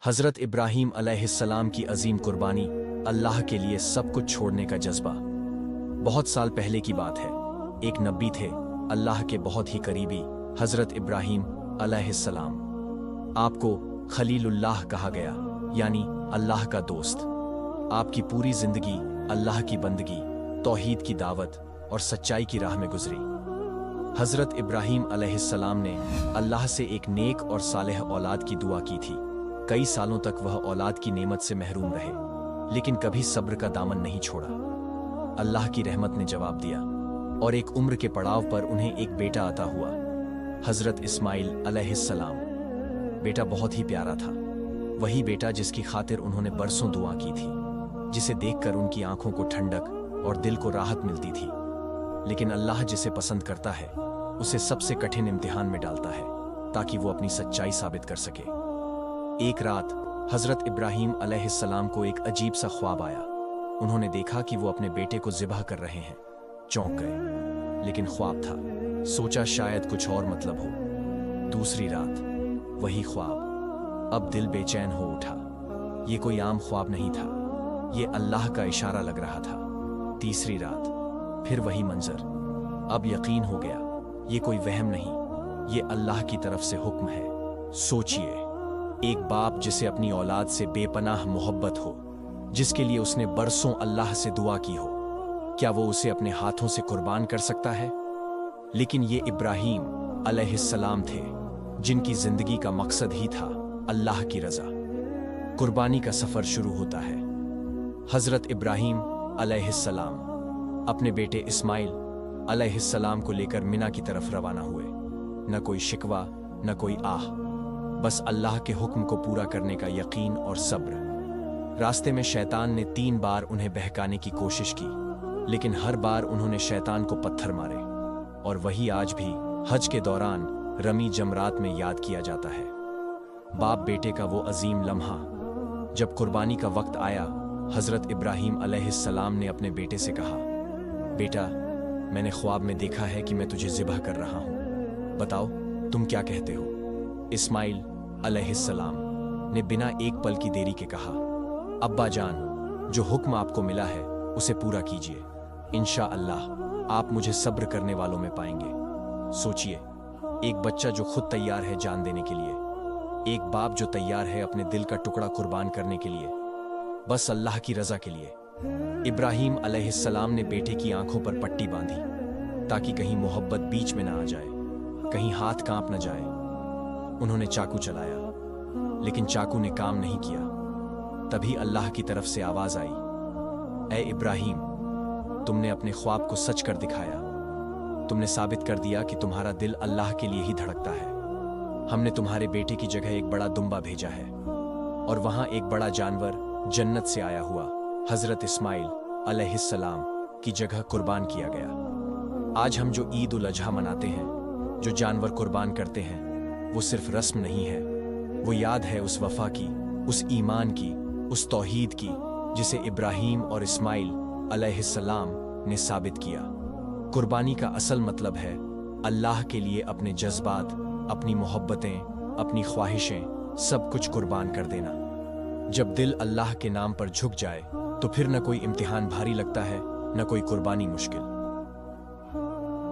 हज़रत इब्राहीम अलैहिस्सलाम की अजीम कुर्बानी, अल्लाह के लिए सब कुछ छोड़ने का जज्बा। बहुत साल पहले की बात है। एक नबी थे, अल्लाह के बहुत ही करीबी, हज़रत इब्राहीम अलैहिस्सलाम। आपको खलीलुल्लाह कहा गया, यानी अल्लाह का दोस्त। आपकी पूरी जिंदगी अल्लाह की बंदगी, तौहीद की दावत और सच्चाई की राह में गुजरी। हज़रत इब्राहीम अलैहिस्सलाम ने अल्लाह से एक नेक और सालेह औलाद की दुआ की थी। कई सालों तक वह औलाद की नेमत से महरूम रहे, लेकिन कभी सब्र का दामन नहीं छोड़ा। अल्लाह की रहमत ने जवाब दिया और एक उम्र के पड़ाव पर उन्हें एक बेटा अता हुआ, हज़रत इस्माइल अलैहिस्सलाम। बेटा बहुत ही प्यारा था, वही बेटा जिसकी खातिर उन्होंने बरसों दुआ की थी, जिसे देखकर उनकी आंखों को ठंडक और दिल को राहत मिलती थी। लेकिन अल्लाह जिसे पसंद करता है, उसे सबसे कठिन इम्तिहान में डालता है, ताकि वो अपनी सच्चाई साबित कर सके। एक रात हज़रत इब्राहीम अलैहिस्सलाम को एक अजीब सा ख्वाब आया। उन्होंने देखा कि वो अपने बेटे को ज़िबह कर रहे हैं। चौंक गए, लेकिन ख्वाब था, सोचा शायद कुछ और मतलब हो। दूसरी रात वही ख्वाब। अब दिल बेचैन हो उठा। ये कोई आम ख्वाब नहीं था, ये अल्लाह का इशारा लग रहा था। तीसरी रात फिर वही मंजर। अब यकीन हो गया, ये कोई वहम नहीं, ये अल्लाह की तरफ से हुक्म है। सोचिए, एक बाप जिसे अपनी औलाद से बेपनाह मोहब्बत हो, जिसके लिए उसने बरसों अल्लाह से दुआ की हो, क्या वो उसे अपने हाथों से कुर्बान कर सकता है? लेकिन ये इब्राहीम अलैहिस्सलाम थे, जिनकी जिंदगी का मकसद ही था अल्लाह की रजा। कुर्बानी का सफर शुरू होता है। हज़रत इब्राहीम अलैहिस्सलाम अपने बेटे इस्माइल अलैहिस्सलाम को लेकर मिना की तरफ रवाना हुए। न कोई शिकवा, न कोई आह, बस अल्लाह के हुक्म को पूरा करने का यकीन और सब्र। रास्ते में शैतान ने 3 बार उन्हें बहकाने की कोशिश की, लेकिन हर बार उन्होंने शैतान को पत्थर मारे। और वही आज भी हज के दौरान रमी जमरात में याद किया जाता है। बाप बेटे का वो अजीम लम्हा। जब कुर्बानी का वक्त आया, हज़रत इब्राहीम अलैहिस्सलाम ने अपने बेटे से कहा, बेटा, मैंने ख्वाब में देखा है कि मैं तुझे ज़िबह कर रहा हूँ, बताओ तुम क्या कहते हो? इस्माइल अलैहिस्सलाम ने बिना एक पल की देरी के कहा, अब्बा जान, जो हुक्म आपको मिला है उसे पूरा कीजिए। इंशाअल्लाह आप मुझे सब्र करने वालों में पाएंगे। सोचिए, एक बच्चा जो खुद तैयार है जान देने के लिए, एक बाप जो तैयार है अपने दिल का टुकड़ा कुर्बान करने के लिए, बस अल्लाह की रजा के लिए। इब्राहीम अलैहिस्सलाम ने बेटे की आंखों पर पट्टी बांधी, ताकि कहीं मोहब्बत बीच में ना आ जाए, कहीं हाथ कांप न जाए। उन्होंने चाकू चलाया, लेकिन चाकू ने काम नहीं किया। तभी अल्लाह की तरफ से आवाज आई, ऐ इब्राहीम, तुमने अपने ख्वाब को सच कर दिखाया। तुमने साबित कर दिया कि तुम्हारा दिल अल्लाह के लिए ही धड़कता है। हमने तुम्हारे बेटे की जगह एक बड़ा दुम्बा भेजा है, और वहां एक बड़ा जानवर जन्नत से आया हुआ हज़रत इस्माइल अलैहिस्सलाम की जगह कुर्बान किया गया। आज हम जो ईद उल अजहा मनाते हैं, जो जानवर कुर्बान करते हैं, वो सिर्फ रस्म नहीं है, वो याद है उस वफा की, उस ईमान की, उस तौहीद की, जिसे इब्राहीम और इस्माइल अलैहिस्सलाम ने साबित किया। कुर्बानी का असल मतलब है अल्लाह के लिए अपने जज्बात, अपनी मोहब्बतें, अपनी ख्वाहिशें, सब कुछ कुर्बान कर देना। जब दिल अल्लाह के नाम पर झुक जाए, तो फिर न कोई इम्तिहान भारी लगता है, न कोई कुर्बानी मुश्किल।